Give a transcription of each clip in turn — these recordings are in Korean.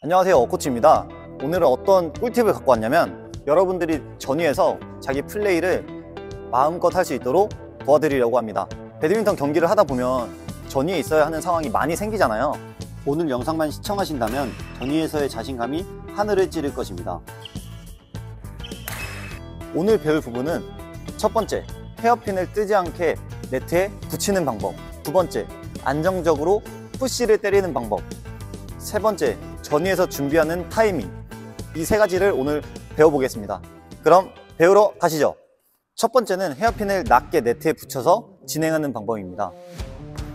안녕하세요, 어코치입니다. 오늘은 어떤 꿀팁을 갖고 왔냐면 여러분들이 전위에서 자기 플레이를 마음껏 할 수 있도록 도와드리려고 합니다. 배드민턴 경기를 하다 보면 전위에 있어야 하는 상황이 많이 생기잖아요. 오늘 영상만 시청하신다면 전위에서의 자신감이 하늘을 찌를 것입니다. 오늘 배울 부분은 첫 번째, 헤어핀을 뜨지 않게 네트에 붙이는 방법. 두 번째, 안정적으로 푸시를 때리는 방법. 세 번째, 전위에서 준비하는 타이밍. 이 세 가지를 오늘 배워보겠습니다. 그럼 배우러 가시죠. 첫 번째는 헤어핀을 낮게 네트에 붙여서 진행하는 방법입니다.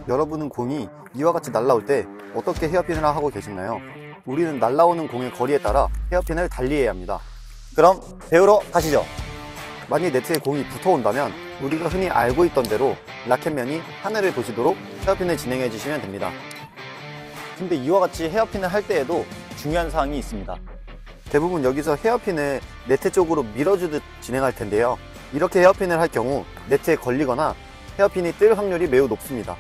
여러분은 공이 이와 같이 날아올 때 어떻게 헤어핀을 하고 계시나요? 우리는 날아오는 공의 거리에 따라 헤어핀을 달리해야 합니다. 그럼 배우러 가시죠. 만약 네트에 공이 붙어온다면 우리가 흔히 알고 있던 대로 라켓면이 하늘을 보시도록 헤어핀을 진행해 주시면 됩니다. 근데 이와 같이 헤어핀을 할 때에도 중요한 사항이 있습니다. 대부분 여기서 헤어핀을 네트 쪽으로 밀어주듯 진행할 텐데요. 이렇게 헤어핀을 할 경우 네트에 걸리거나 헤어핀이 뜰 확률이 매우 높습니다.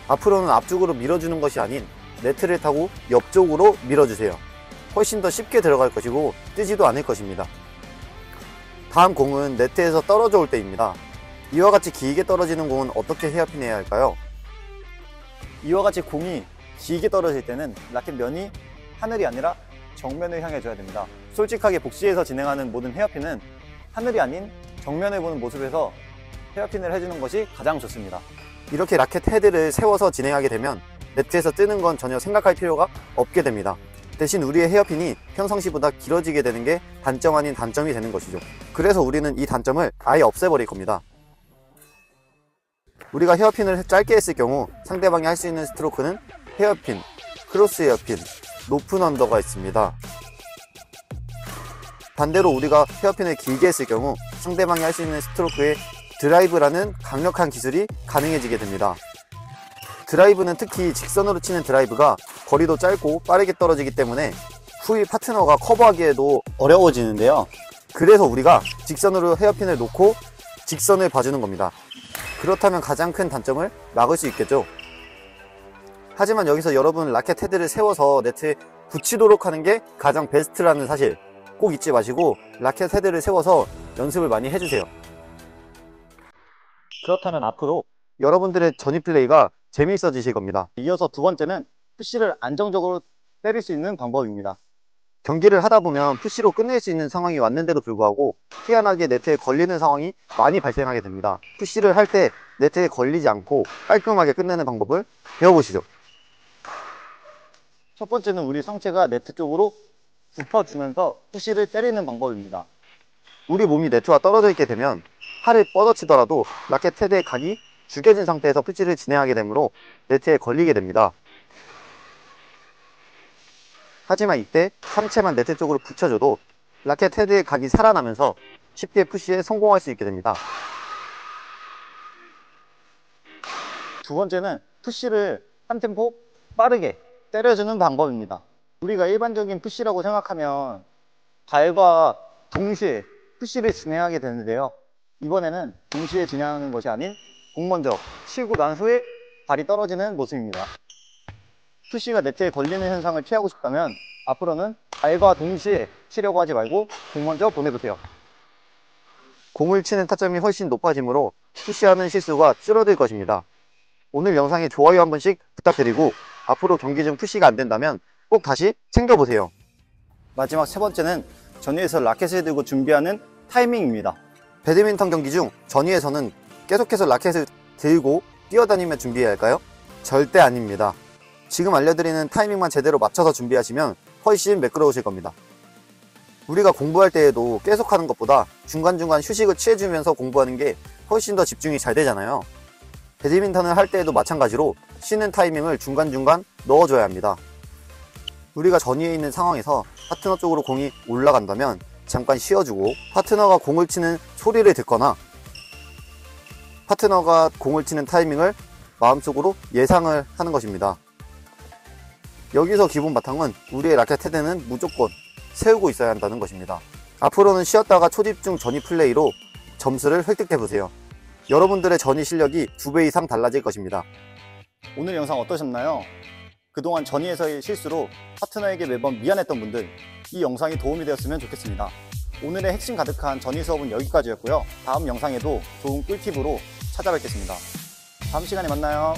앞으로는 앞쪽으로 밀어주는 것이 아닌 네트를 타고 옆쪽으로 밀어주세요. 훨씬 더 쉽게 들어갈 것이고 뜨지도 않을 것입니다. 다음 공은 네트에서 떨어져 올 때입니다. 이와 같이 길게 떨어지는 공은 어떻게 헤어핀해야 할까요? 이와 같이 공이 길게 떨어질 때는 라켓 면이 하늘이 아니라 정면을 향해 줘야 됩니다. 솔직하게 복시에서 진행하는 모든 헤어핀은 하늘이 아닌 정면을 보는 모습에서 헤어핀을 해주는 것이 가장 좋습니다. 이렇게 라켓 헤드를 세워서 진행하게 되면 네트에서 뜨는 건 전혀 생각할 필요가 없게 됩니다. 대신 우리의 헤어핀이 평상시보다 길어지게 되는 게 단점 아닌 단점이 되는 것이죠. 그래서 우리는 이 단점을 아예 없애버릴 겁니다. 우리가 헤어핀을 짧게 했을 경우 상대방이 할 수 있는 스트로크는 헤어핀, 크로스 헤어핀, 높은 언더가 있습니다. 반대로 우리가 헤어핀을 길게 했을 경우 상대방이 할 수 있는 스트로크에 드라이브라는 강력한 기술이 가능해지게 됩니다. 드라이브는 특히 직선으로 치는 드라이브가 거리도 짧고 빠르게 떨어지기 때문에 후위 파트너가 커버하기에도 어려워지는데요. 그래서 우리가 직선으로 헤어핀을 놓고 직선을 봐주는 겁니다. 그렇다면 가장 큰 단점을 막을 수 있겠죠. 하지만 여기서 여러분 라켓 헤드를 세워서 네트에 붙이도록 하는 게 가장 베스트라는 사실 꼭 잊지 마시고 라켓 헤드를 세워서 연습을 많이 해주세요. 그렇다면 앞으로 여러분들의 전위 플레이가 재미있어지실 겁니다. 이어서 두 번째는 푸시를 안정적으로 때릴 수 있는 방법입니다. 경기를 하다 보면 푸시로 끝낼 수 있는 상황이 왔는데도 불구하고 희한하게 네트에 걸리는 상황이 많이 발생하게 됩니다. 푸시를 할 때 네트에 걸리지 않고 깔끔하게 끝내는 방법을 배워보시죠. 첫 번째는 우리 상체가 네트 쪽으로 굽혀주면서 푸시를 때리는 방법입니다. 우리 몸이 네트와 떨어져 있게 되면 팔을 뻗어치더라도 라켓 헤드의 각이 죽여진 상태에서 푸시를 진행하게 되므로 네트에 걸리게 됩니다. 하지만 이때 상체만 네트 쪽으로 붙여줘도 라켓 헤드의 각이 살아나면서 쉽게 푸시에 성공할 수 있게 됩니다. 두 번째는 푸시를 한 템포 빠르게 때려주는 방법입니다. 우리가 일반적인 푸시라고 생각하면 발과 동시에 푸시를 진행하게 되는데요. 이번에는 동시에 진행하는 것이 아닌 공 먼저 치고 난 후에 발이 떨어지는 모습입니다. 푸시가 네트에 걸리는 현상을 피하고 싶다면 앞으로는 발과 동시에 치려고 하지 말고 공 먼저 보내보세요. 공을 치는 타점이 훨씬 높아지므로 푸시하는 실수가 줄어들 것입니다. 오늘 영상에 좋아요 한 번씩 부탁드리고 앞으로 경기 중 푸시가 안 된다면 꼭 다시 챙겨보세요. 마지막 세 번째는 전위에서 라켓을 들고 준비하는 타이밍입니다. 배드민턴 경기 중 전위에서는 계속해서 라켓을 들고 뛰어다니며 준비해야 할까요? 절대 아닙니다. 지금 알려드리는 타이밍만 제대로 맞춰서 준비하시면 훨씬 매끄러우실 겁니다. 우리가 공부할 때에도 계속 하는 것보다 중간중간 휴식을 취해주면서 공부하는 게 훨씬 더 집중이 잘 되잖아요. 배드민턴을 할 때에도 마찬가지로 쉬는 타이밍을 중간중간 넣어줘야 합니다. 우리가 전위에 있는 상황에서 파트너 쪽으로 공이 올라간다면 잠깐 쉬어주고 파트너가 공을 치는 소리를 듣거나 파트너가 공을 치는 타이밍을 마음속으로 예상을 하는 것입니다. 여기서 기본 바탕은 우리의 라켓 헤드는 무조건 세우고 있어야 한다는 것입니다. 앞으로는 쉬었다가 초집중 전위 플레이로 점수를 획득해보세요. 여러분들의 전위 실력이 2배 이상 달라질 것입니다. 오늘 영상 어떠셨나요? 그동안 전위에서의 실수로 파트너에게 매번 미안했던 분들, 이 영상이 도움이 되었으면 좋겠습니다. 오늘의 핵심 가득한 전위 수업은 여기까지였고요. 다음 영상에도 좋은 꿀팁으로 찾아뵙겠습니다. 다음 시간에 만나요.